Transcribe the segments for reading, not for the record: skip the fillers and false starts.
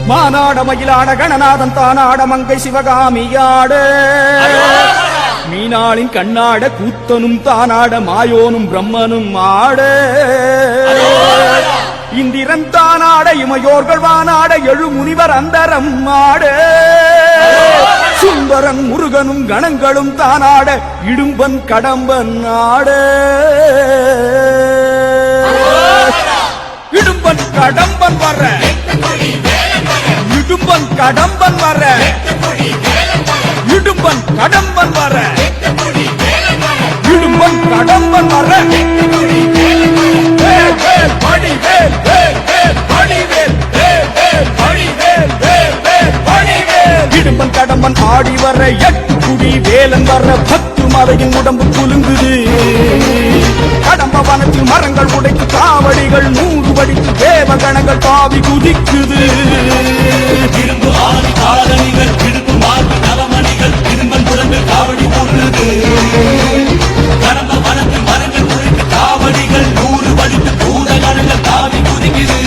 மானாட மயிலாட கணநாதன் தானாட மங்கை சிவகாமியாட மீனாளின் கண்ணாட கூத்தனும் தானாட மாயோனும் பிரம்மனும் ஆட இந்திரன் தானாட இமையோர்கள் வானாட எழு முனிவர் அந்தரம் ஆட சுந்தரன் முருகனும் கணங்களும் தானாட இடும்பன் கடம்பன் ஆட இடும்பன் கடம்பன் வர இடும்பன் கடம்பன் வர இடும்பன் கடம்பன் வர இடும்பன் கடம்பன் வர இடும்பன் கடம்பன் ஆடி வர எட்டு குடி வேலன் வர 10 மலையின் உடம்பு குலுங்குது கடம்ப வனத்தில் மரங்கள் உடைத்து காவடிகள் 100 வடித்து தேவகணங்கள் தாவி குதிக்குது இரும்பு ஆதி காலணிகள் இடுப்பு மார்பு நவமணிகள் இரும்பன் புறம்பில் காவடி போடுறது கடம்ப வனத்தில் மரங்கள் உடைத்து காவடிகள் 100 வடித்து பூதகணங்கள் தாவி குதிக்குது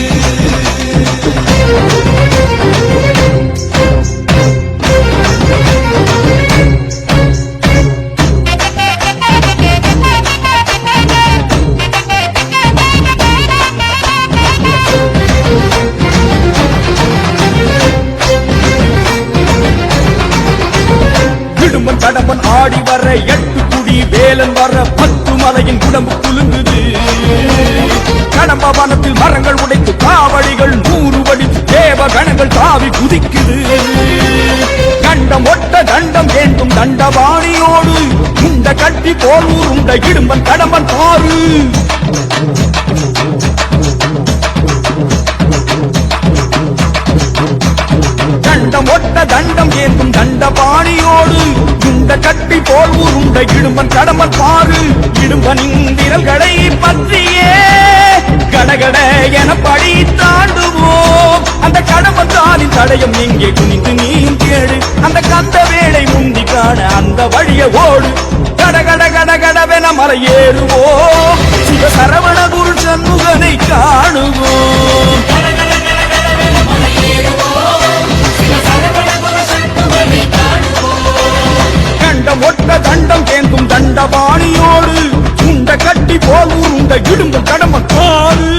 கடம்பன் ஆடி வர 8 குடி வேலன் வர 10 மலையின் உடம்பு குலுங்குது கடம்ப வனத்தில் மரங்கள் உடைத்து காவடிகள் 100 வடித்து தேவகணங்கள் தாவி குதிக்குது கண்டம் ஒட்ட தண்டம் வேண்டும் தண்டவாணியோடு உண்ட கட்டி போல் உருண்ட இடும்பன் கடம்பன் பாரு தண்டம் ஒட்ட தண்டம் ஏந்தும் தண்டபாணியோடு இந்த கட்டி போல் உருண்ட இடும்பன் கடம்பன் பாரு இடும்பனின் விரல்களை பற்றியே கடகட என படி தாண்டுவோம் அந்த கடம்பன் தானின் தடயம் எங்கே குனிந்து நீ கேடு அந்த கந்த வேளை முந்தி காண அந்த வழிய ஓடு கடகட கடகடவென மலை ஏறுவோம் சிவ சரவண குரு சண்முகனை காணுவோம் கண்டம் ஒட்ட தண்டம் கேந்தும் தண்டபாணியோடு உண்ட கட்டி போல் உருண்ட இடும்பு கடம்பன் பாரு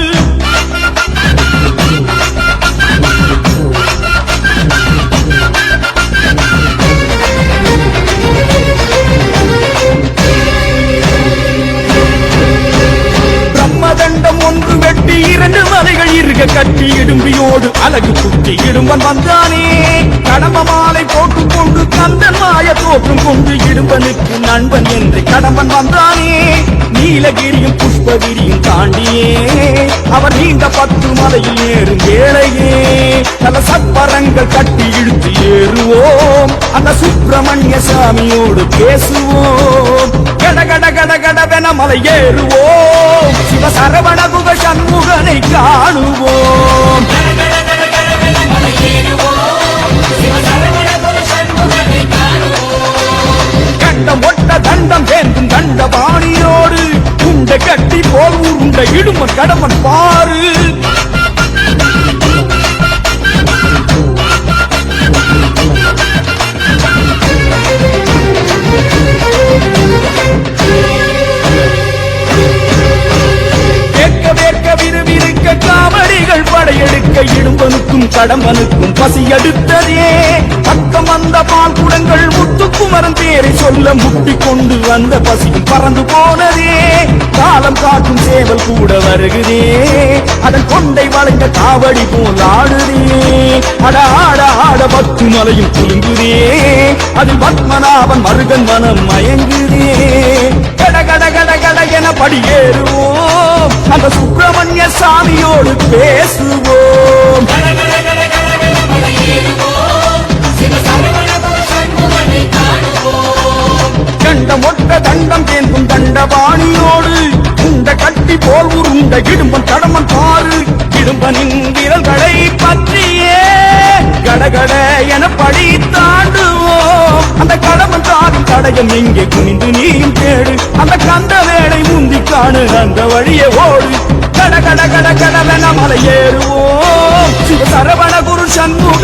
பிரம்மதண்டம் ஒன்று வெட்டி 2 மலைகள் இருக்க கட்டி இடும்பியோடு அழகு குட்டி இடும்பன் வந்தானே கடம்ப மாலை போட்டுக்கொண்டு கந்தன் மாய தோற்றும் கொண்டு இடும்பனுக்கு நண்பன் என்று கடம்பன் வந்தானே நீலகிரியும் புஷ்பகிரியும் தாண்டியே அவர் நீண்ட 10 மலையில் ஏறும் வேளையே பல சப்பரங்கள் கட்டி இழுத்து ஏறுவோம் அந்த சுப்பிரமணிய சாமியோடு பேசுவோம் கடகட கடகடவென மலை ஏறுவோம் சிவ சரவண குக சண்முகனை காணுவோம் கண்டம் ஒட்ட தண்டம் வேண்டும் தண்டபாணியோடு உண்ட கட்டி போல் உருண்ட இடும்பன் கடம்பன் பாரு காவடிகள் படையெடுக்க இடும்பனுக்கும் கடம்பனுக்கும் பசி எடுத்ததே பக்கம் வந்த பால் குடங்கள் முத்துக்குமரன் பேரை சொல்ல முட்டிக்கொண்டு வந்த பசியும் பறந்து போனதே காலம் காட்டும் சேவல் கூட வருகிறே அதன் கொண்டை வளைந்த காவடி போல் ஆடுதே அட ஆட ஆட 10 மலையும் குலுங்குதே அதில் பத்மநாபன் மருகன் மனம் மயங்குதே கட கட கட கட என படியேறுவோம் அந்த சுப்பிரமணிய சாமியோடு பேசுவோம் கண்டம் ஒட்ட தண்டம் கேந்தும் தண்டபாணியோடு உண்ட கட்டி போல் உருண்ட இடும்பன் கடம்பன் பாரு இடும்பனின் விரல்களை பற்றியே கடகட என படி தாண்டுவோம் அந்த கடம்பன் தாவின் தடயம் எங்கே குனிந்து நீயும் தேடு அந்த கந்த வேளை முந்தி காணு அந்த வழியே ஓடு கட கட கட கடவென மலை ஏறுவோம் சிவ சரவண குரு சண்முக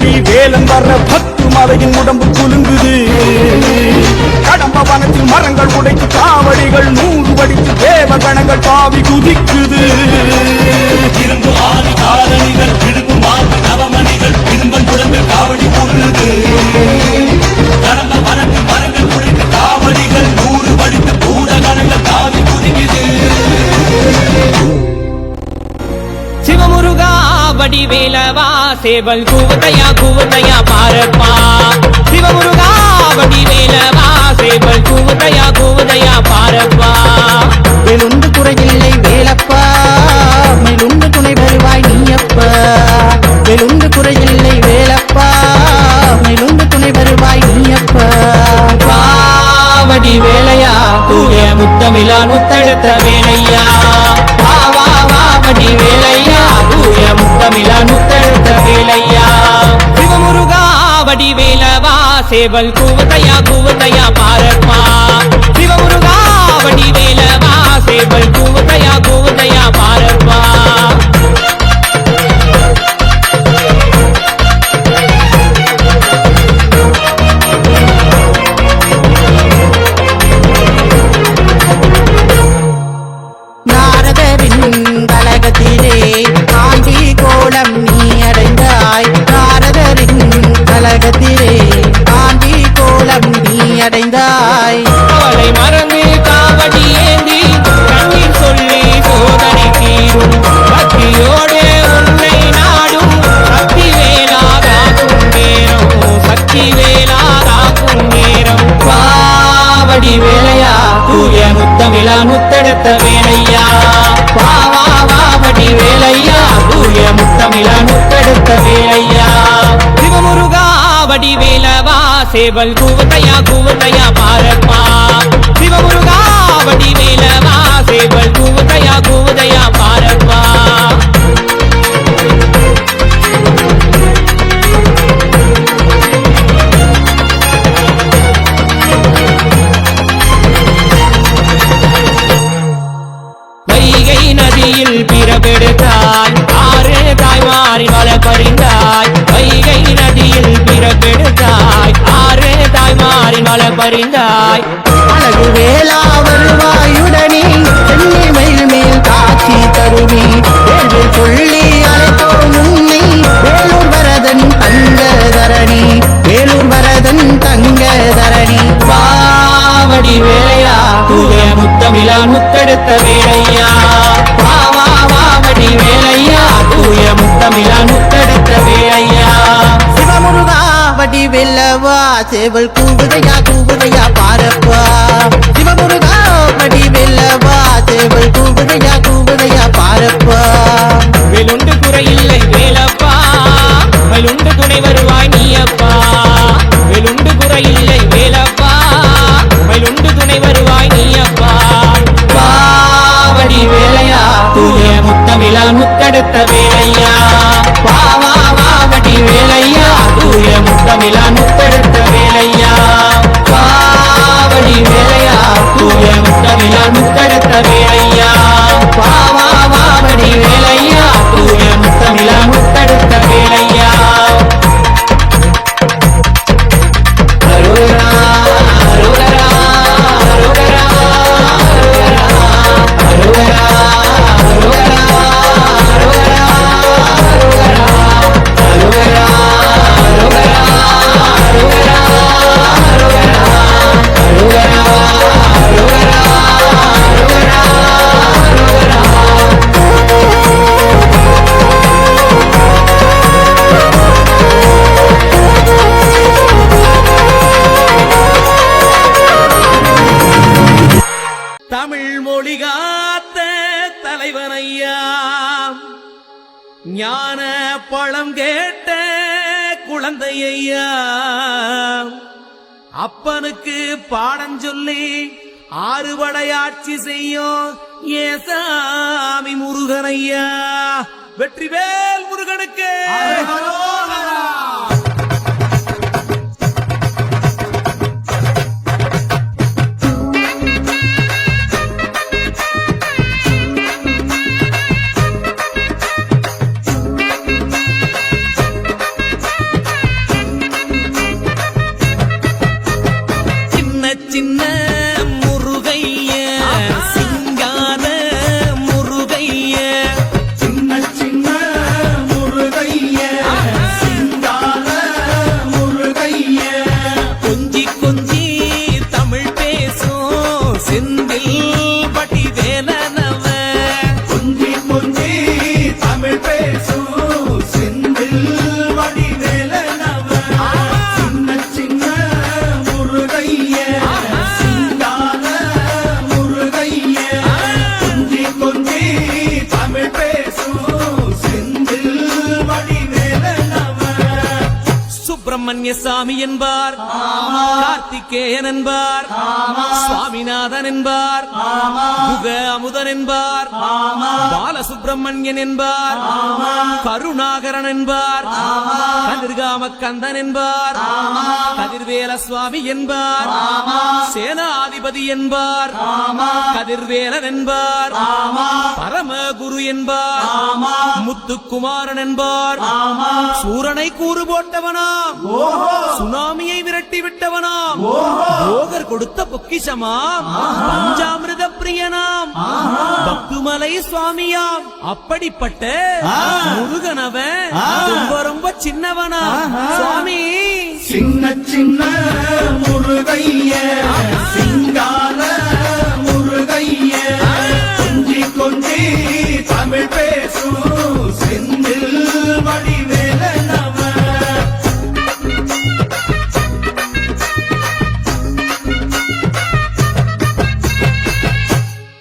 வேண்டி வேலன் வர 10 மலையின் உடம்பு குலுங்குது. கடம்ப வனத்தில் மரங்கள் உடைத்து காவடிகள் 100 வடித்து தேவ கணங்கள் தாவி குதிக்குது. இரும்பு ஆதி காலணிகள் இடுப்பு மார்பு நவமணிகள் இரும்பன் குடம்பில் காவடி போடுறது. கடம்ப வனத்தில் மரங்கள் உடைத்து காவடிகள் 100 வடித்து பூத கணங்கள் தாவி குதிக்குது. சிவமுருகா வடிவேலவா சேவல் கூவத்தையா கூவத்தையா பாரப்பா. சிவமுருகா வடிவேலவா சேவல் கூவத்தையா கூவத்தையா பாரப்பா. வேலுண்டு குறையில்லை வேலப்பா, மேலுண்டு துணை வருவாய் நீயப்பா. வேலுண்டு குறையில்லை வேலப்பா, மேலுண்டு துணை வருவாய் நீயப்பா. வடிவேலையா தூய முத்தமிழா முத்தெடுத்த வேலையா. வா வடிவேலையா தூய முத்தமிழா முத்தெடுத்த வேலையா. சிவமுருகா வடிவேலவா சேவல் கூவத்தையா கூவத்தையா பாரப்பா. சிவமுருகா வடிவேலவா சேவல் கூவத்தையா கூவத்தையா பாரப்பா. நாரதரின் கலகத்திலே ஆண்டி கோலம் நீ அடைந்தாய். நாரதரின் கலகத்திலே ஆண்டி கோலம் நீ அடைந்தாய். அவளை மறந்து காவடி ஏந்தி கண்ணீர் சொல்லி சோதனை தீரும். பக்தியோடு உன்னை நாடும் சக்தி வேலாதாகும் நேரம். சக்தி வேலாதாகும் நேரம். பாவடி வேலையா தூய முத்தமிழா முத்தெடுத்த வேலையா. வாவடி வேலையா தூய முத்தமிழா முத்தெடுத்த வேலையா. சிவமுருகா வடிவேலவா சேவல் கூவத்தையா கூவத்தையா பாரப்பா. சிவமுருகா வடிவேலவா சேவல் கூவத்தையா கூவத்தையா பாரப்பா. வைகை நதியில் பிறப்பெடுத்தாய் 6 தாய்மாரின் வள பறிந்தாய். வைகை நதியில் பிறப்பெடுத்தாய் 6 தாய்மாரின் வள பறிந்தாய். அழகு வேளா வருவாயுடனே சென்னை மயில் மேல் காட்சி தருவி. வேள்வி சொல்லி அழைத்தோம் உன்னை வேலூர் வரதன் தங்க தரணி. வேலூர் வரதன் தங்க தரணி. பாவடி வேலையா தூய முத்தமிழா முத்தெடுத்த வேலையா. வாவடி வேலையா தூய முத்தமிழா முத்தெடுத்த வேலையா. சிவமுருகா வடிவேலவா சேவல் கூவுதையா கூவுதையா பாரப்பா. சிவமுருகா வடிவேலவா சேவல் கூவுதையா கூவுதையா பாரப்பா. வேலுண்டு குறையில்லை வேலப்பா, வேலுண்டு துணை வருவாய் நீயப்பா. வேலுண்டு குறையில்லை வேலப்பா, வேலுண்டு துணை வருவாய் நீயப்பா. பாவடி வேலையா தூய முத்தமிழா முத்தெடுத்த வேலையா. வாவடி வேலையா தூய முத்தமிழா முத்தெடுத்த வேலையா. பாவடி வேலையா தூய முத்தமிழா முத்தெடுத்த வேலையா. பாவடி வேலையா தூய முத்தமிழா முத்தெடுத்த வேலையா. அருகரா அருகரா அருகரா அருகரா அருகரா அருகரா அருகரா தமிழ் மொழி காத்த தலைவனையா. ஞான பழம் கேட்ட குழந்தையா. அப்பனுக்கு பாடம் சொல்லி 6 படையாட்சி செய்யும் ஏசாமி முருகனையா. வெற்றிவேல் முருகனுக்கு சுப்பிரமணிய சாமி என்பார், கார்த்திகேயன் என்பார், சுவாமிநாதன் என்பார், குக அமுதன் என்பார், பாலசுப்பிரமணியன் என்பார், கருணாகரன் என்பார், கதிர்காம கந்தன் என்பார், கதிர்வேல சுவாமி என்பார், சேனாதிபதி என்பார், கதிர்வேலன் என்பார், பரமகுரு என்பார், முத்துக்குமாரன் என்பார், சூரனை கூறு போட்டவனாம், சுனாமியை விரட்டி விட்டவனாம், போகர் கொடுத்த பொக்கிஷமாம், பஞ்சாமிர்த பிரியனாம், பக்துமலை சுவாமியாம். அப்படிப்பட்ட முருகனவன் ரொம்ப ரொம்ப சின்னவனா சுவாமி. சின்ன சின்ன முருகைய சிங்கார முருகைய கொஞ்சி கொஞ்சி தமிழ் பேசும் செந்தில் வடிவேலனவ.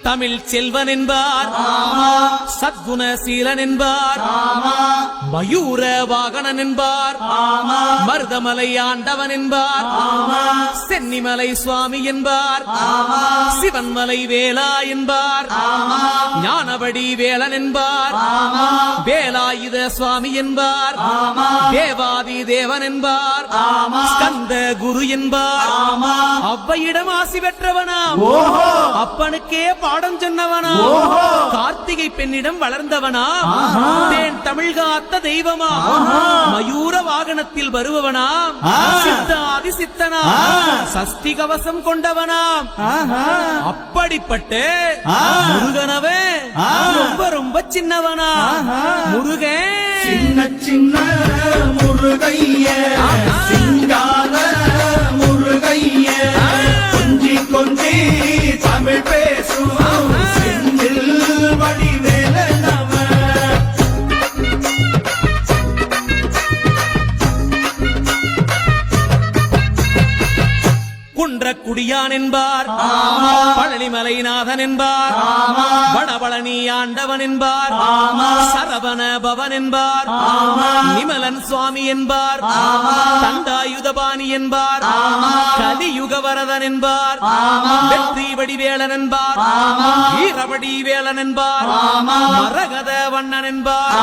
தமிழ் செல்வன் என்பார், சத்குணசீலன் என்பார், மயூர வாகனன் என்பார், மருதமலை ஆண்டவன் என்பார், சென்னிமலை சுவாமி என்பார், சிவன்மலை வேலா என்பார், ஞானவடி வேலன் என்பார், வேலாயுத சுவாமி என்பார், தேவாதி தேவன் என்பார், ஸ்கந்த குரு என்பார், அவ்வையிடம் ஆசி பெற்றவனாம், அப்பனுக்கே பாடம் சொன்னவனா, கார்த்திகை பெண்ணிடம் வளர்ந்தவனா, தேன் தமிழ் காத்த தெய்வமா, மயூர வாகனத்தில் வருபவனாம், சித்தாதி சித்தனா, சஷ்டி கவசம் கொண்டவனாம். அப்படிப்பட்ட முருகனவே ரொம்ப ரொம்ப சின்னவனா. முருகன் சின்ன சின்ன முருகைய சிங்கார முருகைய கொஞ்சி கொஞ்சி தமிழ் பேசும் செந்தில் வடிவேலனவ. குன்றக்குடியான் என்பார், பழனிமலைநாதன் என்பார், வடபழனி ஆண்டவன் என்பார், சரவண பவன் என்பார், நிமலன் சுவாமி என்பார், தண்டாயுதபாணி என்பார், கலியுகவரதன் என்பார், வெற்றி வடிவேலன் என்பார், வீரவடி வேலன் என்பார், மரகத வண்ணன் என்பார்,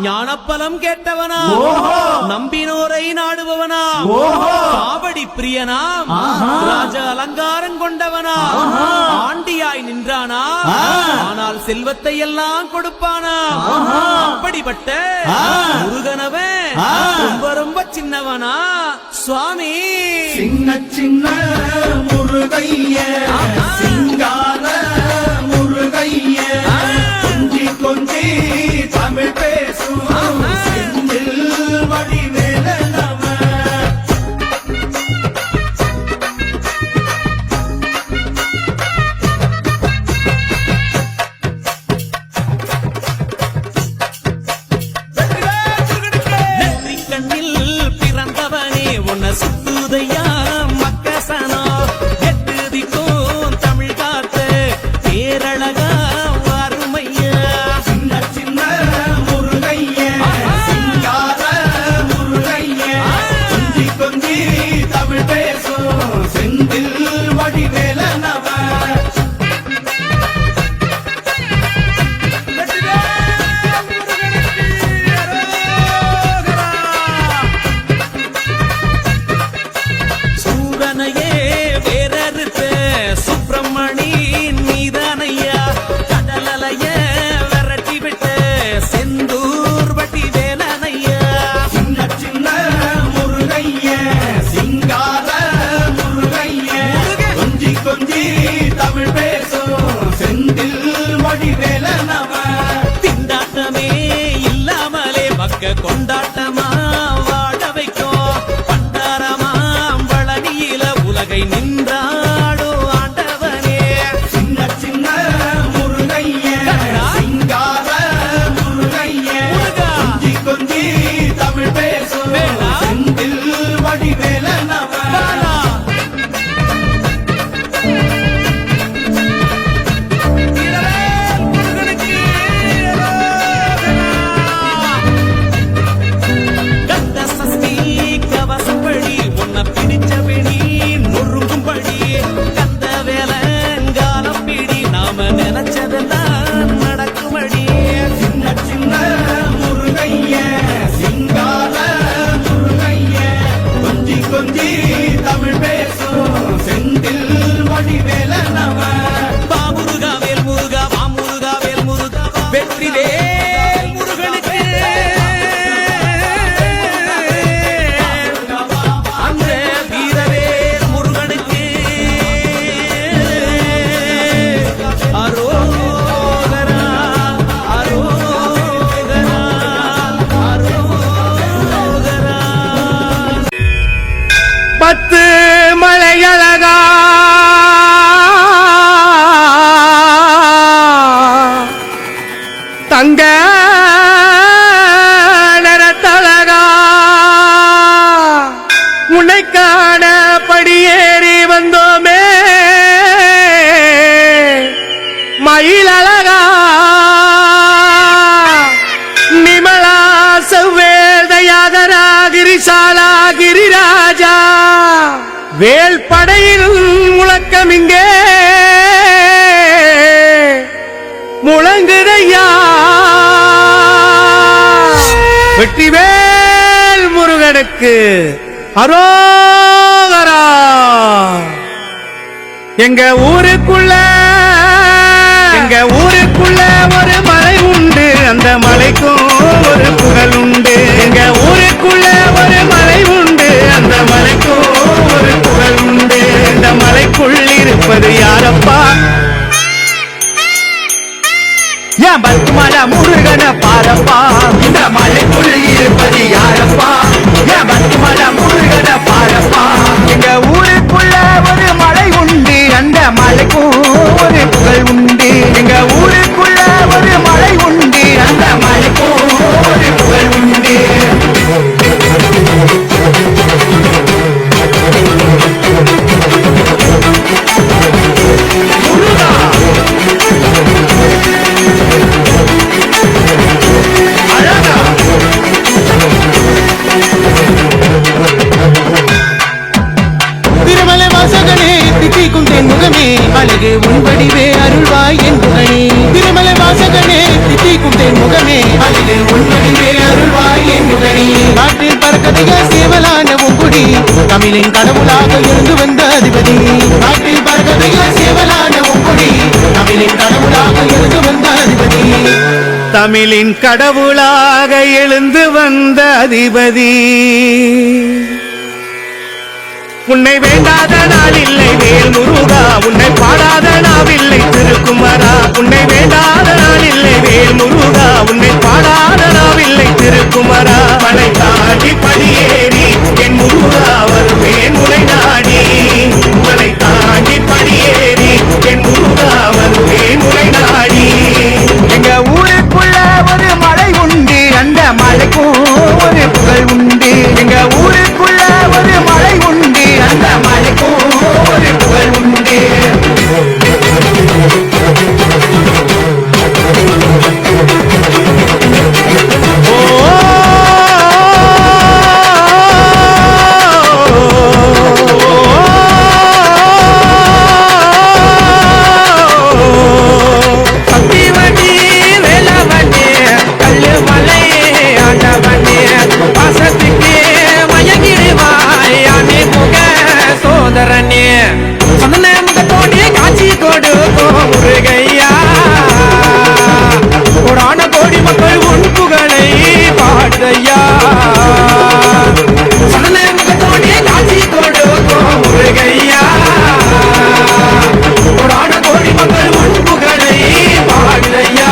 ஞானப்பலம் கேட்டவனா, நம்பினோரை நாடுபவனா, காவடி பிரியனாம், ராஜ அலங்காரம் கொண்டவனா, ஆண்டியாய் நின்றானா, ஆனால் செல்வத்தை எல்லாம் கொடுப்பானா. அப்படிப்பட்ட முருகனவன் ரொம்ப ரொம்ப சின்னவனா சுவாமி. சின்ன சின்ன முருகைய சிங்கார முருகைய கொஞ்சி கொஞ்சி தமிழ் பேசும் செந்தில் வடிவேலனவ. சுத்துதையா மக்கசனா, எட்டு திக்கும் தமிழ் காத்த பேரழகா வறுமையா. சின்ன சின்ன முருகைய சிங்கார முருகைய கொஞ்சி கொஞ்சி தமிழ் பேசும் செந்தில் வடிவேலனவ. சுப்பிரமணி நீதானையா, கடலைய விரட்டி விட்டு செந்தூர் வட்டி வேலனையா. சின்ன சின்ன முருகைய சிங்கார முருகைய கொஞ்சி கொஞ்சி தமிழ் பேசும் செந்தில் வடிவேலனவ. திண்டாட்டமே இல்லாமலே பக்க கொண்டாட்டமா வாழ வைக்கும், பண்டாரமாம் பழனியில உலகை நின்றாடோ ஆண்டவனே. சின்ன சின்ன முருகைய சிங்கார முருகைய கொஞ்சி கொஞ்சி தமிழ் பேசும் செந்தில் வடிவேலனவ. கந்த சஷ்டி கவசம் கொஞ்சி தமிழ் பேசும் செந்தில் வடிவேல நம பாமுருகா வேல் முருகா பாமுருகா வேல் முருகா வெற்றி வேல் முருகனுக்கு அந்த வீரவேல் முருகனுக்கு அரோகரா அரோகரா அரோகரா. பத்து மலையழகா தங்க நரத்தழகா உன்னைக்கான படியேறி வந்தோமே மயிலழகா நிமலா செவ்வேல் தயாகரா கிரிசாலா கிரிராஜா வேல் படையில் முழக்கம் இங்கே முழங்குதையா வெற்றிவேல் முருகனுக்கு அரோகரா. எங்க ஊருக்குள்ள ஒரு மலை உண்டு, அந்த மலைக்கும் ஒரு புகழ் உண்டு. எங்க ஊருக்குள்ள ஒரு மலை உண்டு, அந்த மலைக்கும் ஒரு புகழ் உண்டு. இந்த மலைக்குள் இருப்பது யாரப்பா? ஏன் பத்துமலை முருகன பாரப்பா. இந்த மலைக்குள் இருப்பது யாரப்பா? ஏன் பத்துமலை முருகன பாரப்பா. எங்க ஊருக்குள்ள ஒரு மலை உண்டு, அந்த மலைக்கும் ஒரு புகழ் உண்டு. எங்க ஊருக்குள்ள ஒரு மலை உண்டு, அந்த மலைக்கும் ஒரு புகழ் உண்டு. திருமலை வாசகனே தித்திக்கும் தென்முகமே அழகு உன்படிவே அருள்வாய் என் புகழே. திருமலை வாசகனே தித்திக்கும் தென்முகமே அழகு உன்படிவே அருள்வாய் என் புகழே. நாட்டில் பறக்கதையா சேவலான உங்குடி தமிழின் கடவுளாக இருந்து வந்த அதிபதி. நாட்டில் பறக்கதையா சேவலான உங்குடி தமிழின் கடவுளாக இருந்து வந்த அதிபதி. தமிழின் கடவுளாக எழுந்து வந்த அதிபதி. உன்னை வேண்டாத நாள் இல்லை வேல் முருகா, உன்னை பாடாத நாவில்லை திருக்குமரா. உன்னை வேண்டாத நாள் இல்லை வேல் முருகா, உன்னை பாடாத நாவில்லை திருக்குமரா. மலை தாண்டி படியேறி என் முருகா வருவேன் உனை நாடி. மலை தாண்டி படியேறி என் முருகா வருவேன் உனை நாடி. எங்க ஊருக்குள்ள ஒரு மலை உண்டு, அந்த மலைக்கும் ஒரு புகழ் உண்டு. எங்க ஊருக்குள்ள ஒரு மலை உண்டு, அந்த மலைக்கும் ஒரு புகழ் உண்டு. சக்திவடி வேலவனே கல்லு மலை ஆண்டவனே பாசத்துக்கு மயங்கிடுவாய் அணி முக சோதரனே. சந்தன முகத்தோடு காட்சி கொடுக்கும் முருகையா, கோடான கோடி மக்கள் உன் புகழை பாடுதையா. சந்தன முகத்தோடு காட்சி கொடுக்கும் முருகையா, கோடான கோடி மக்கள் உன் புகழை பாடுதையா.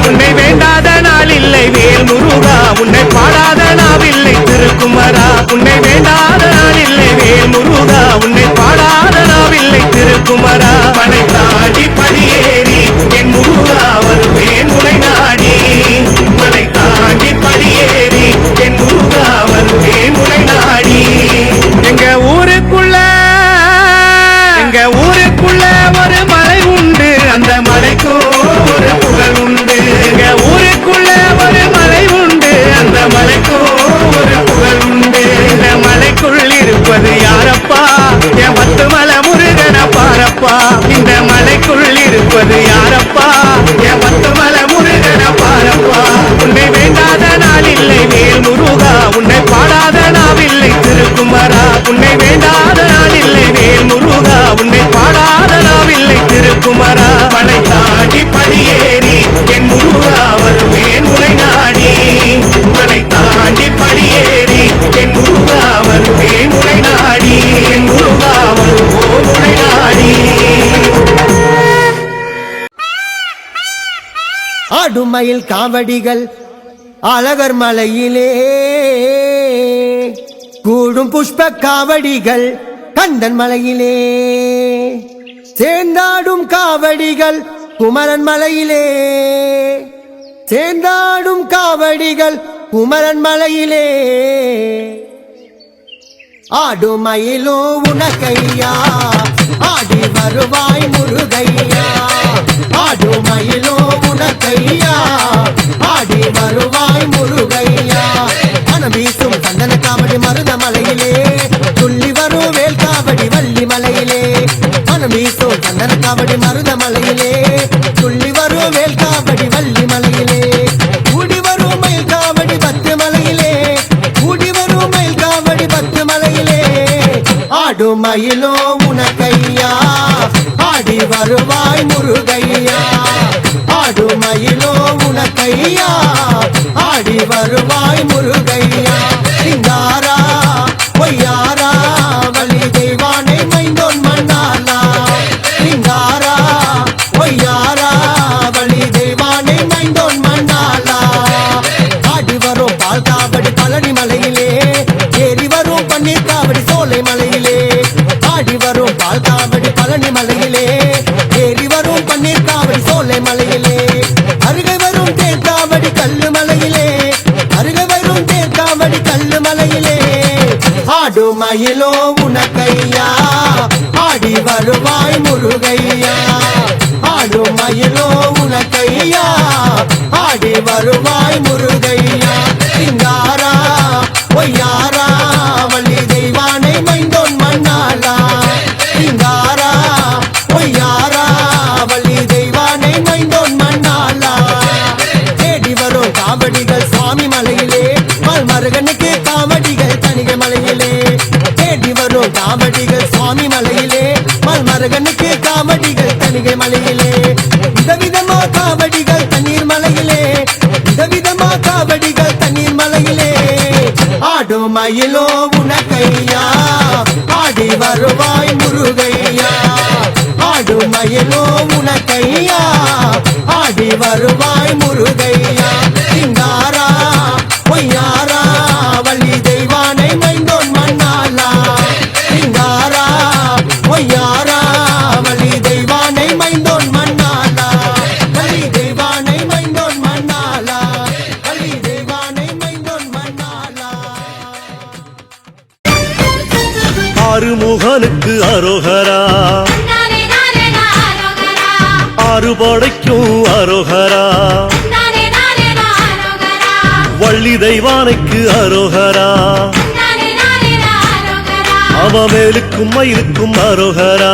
உன்னை வேண்டாத நாள் இல்லை வேல் முருகா, உன்னை பாடாத நாவில்லை திருக்குமரா. உன்னை வேண்டாத நாள் இல்லை வேல் முருகா, உன்னை பாடாத நாவில்லை திருக்குமரா. மலை தாண்டி படியேறி என் முருகா வருவேன் உனை நாடி. மலை தாண்டி படியேறி என் முருகா வருவேன் உனை நாடி. எங்க ஊருக்குள்ள ஒரு மலை உண்டு, அந்த மலைக்கும் ஒரு புகழ் உண்டு. எங்க ஊருக்குள்ள ஒரு மலை உண்டு, அந்த மலைக்கும் ஒரு புகழ் உண்டு. இந்த மலைக்குள் இருப்பது யாரப்பா? என் பத்துமலை முருகன பாரப்பா. இந்த மலைக்குள் இருப்பது யாரப்பா? என் பத்துமலை முருகன பாரப்பா. உன்னை வேண்டாத நாள் இல்லை வேல் முருகா, உன்னை பாடாத நாவில்லை திருக்கும் உன்னை வேண்டாத நாள் இல்லை வேல் முருகா உன்னை பாடாத நாவில்லை திருக்குமரா மலை தாண்டி படியேறி என் முருகா வருவேன் உனை நாடி மலை தாண்டி படியேறி என் முருகா வருவேன் உனை நாடி என் முருகா வருவோம் உனை நாடி ஆடுமயில் காவடிகள் அழகர் மலையிலே கூடும் புஷ்ப காவடிகள் கந்தன் மலையிலே சேர்ந்தாடும் காவடிகள் குமரன் மலையிலே சேர்ந்தாடும் காவடிகள் குமரன் மலையிலே ஆடுமயிலோ உனக்கையா ஆடி வருவாய் முருகையா ஆடுமயிலோ உனக்கையா ஆடி வருவாய் முருகையா மனம் வீசும் சந்தன காவடி மருத மலையிலே துள்ளி வரும் வேல் காவடி வள்ளி மலையிலே மனம் வீசும் சந்தன காவடி மருத மலையிலே துள்ளி வரும் வேல் காவடி வள்ளி மலையிலே கூடி வரும் மயில் காவடி பத்து மலையிலே கூடி வரும் மயில் காவடி பத்து மலையிலே ஆடுமயிலோ உனக்கையா ஆடி வருவாய் முருகையா ஆடுமயிலோ உனக்கையா ஆடி வருவாய் முருகையா சிங்காரா பொய்யாரா வள்ளி தெய்வானை மைந்தோன் மண்ணாலா சிங்காரா பொய்யாரா வள்ளி தெய்வானை மைந்தோன் மண்ணாலா ஆடி வரும் பால் காவடி பழனி மலையிலே ஏறி வரும் பன்னீர் காவடி சோலை மலையிலே ஆடி வரும் பால் காவடி பழனி மலையிலே ஏறி வரும் பன்னீர் காவடி சோலை மலையிலே அருகே வரும் தேர்காவடி கல்லு மலையிலே அருகே வரும் தேர்காவடி கல்லு மலையிலே ஆடுமயிலோ உனக்கையா ஆடி வருவாய் முருகையா ஆடுமயிலோ உனக்கையா ஆடி வருவாய் முருகையா சிங்காரா பொய்யாரா வள்ளி தெய்வானை மைந்தோன் மண்ணாலா சிங்காரா பொய்யாரா வள்ளி தெய்வானை மைந்தோன் மண்ணாலா தேடி வரும் காவடிகள் சுவாமி மலையிலே மருகனுக்கு காவடிகள் தனிகை மலையிலே தேடி வரும் காவடிகள் சுவாமி மலையிலே மருகனுக்கு காவடிகள் தனிகை மலையிலே விதவிதமா காவடிகள் தண்ணீர் மலையிலே விதவிதமா காவடிகள் தண்ணீர் மலையிலே ஆடுமயிலோ உனக்கையா ஆடி வருவாய் முருகையா ஆடுமயிலோ உனக்கையா ஆடி வருவாய் முருகையா சிங்காரா பொய்யாரா வள்ளி தெய்வானை மைந்தோன் மண்ணாலா சிங்காரா பொய்யாரா வள்ளி தெய்வானை மைந்தோன் மண்ணாலா வள்ளி தெய்வானை மைந்தோன் மண்ணாலா வள்ளி தெய்வானை மைந்தோன் மண்ணாலா ஆறுமுகனுக்கு அரோகரா ஆறு படைக்கும் அரோகரா வள்ளி தெய்வானைக்கு அரோகரா அவ மேலுக்கும் மயிலுக்கும் அரோகரா